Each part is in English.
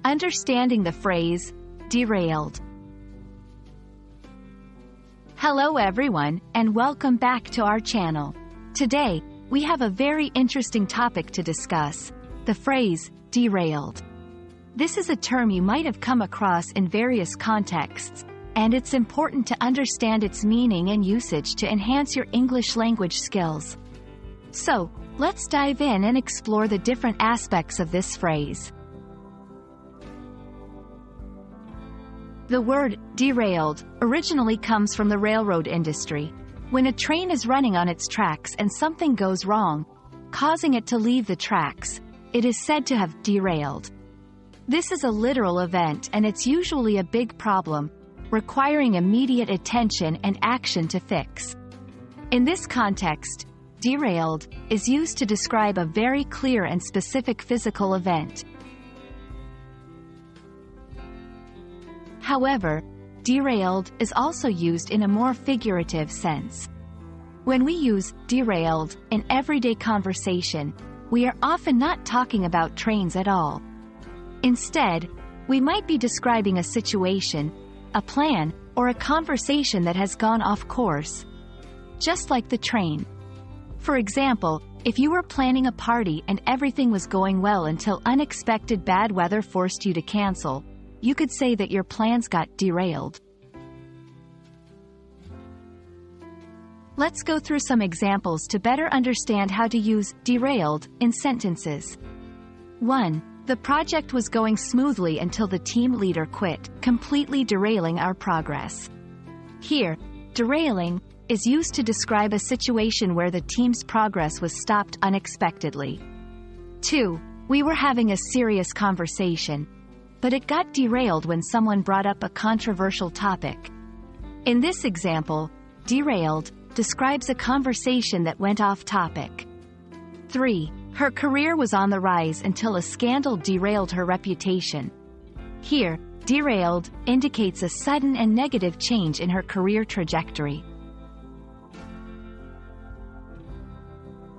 Understanding the phrase, derailed. Hello everyone, and welcome back to our channel. Today, we have a very interesting topic to discuss, the phrase, derailed. This is a term you might have come across in various contexts, and it's important to understand its meaning and usage to enhance your English language skills. So, let's dive in and explore the different aspects of this phrase. The word, derailed, originally comes from the railroad industry. When a train is running on its tracks and something goes wrong, causing it to leave the tracks, it is said to have derailed. This is a literal event and it's usually a big problem, requiring immediate attention and action to fix. In this context, derailed is used to describe a very clear and specific physical event. However, derailed is also used in a more figurative sense. When we use derailed in everyday conversation, we are often not talking about trains at all. Instead, we might be describing a situation, a plan, or a conversation that has gone off course. Just like the train. For example, if you were planning a party and everything was going well until unexpected bad weather forced you to cancel, you could say that your plans got derailed. Let's go through some examples to better understand how to use derailed in sentences. 1. The project was going smoothly until the team leader quit, completely derailing our progress. Here, derailing is used to describe a situation where the team's progress was stopped unexpectedly. 2. We were having a serious conversation, but it got derailed when someone brought up a controversial topic. In this example, derailed describes a conversation that went off topic. 3. Her career was on the rise until a scandal derailed her reputation. Here, derailed indicates a sudden and negative change in her career trajectory.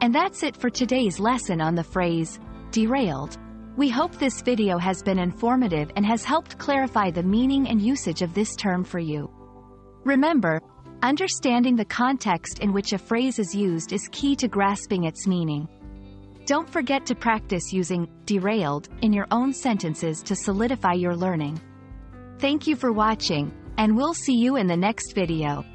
And that's it for today's lesson on the phrase, derailed. We hope this video has been informative and has helped clarify the meaning and usage of this term for you. Remember, understanding the context in which a phrase is used is key to grasping its meaning. Don't forget to practice using derailed in your own sentences to solidify your learning. Thank you for watching, and we'll see you in the next video.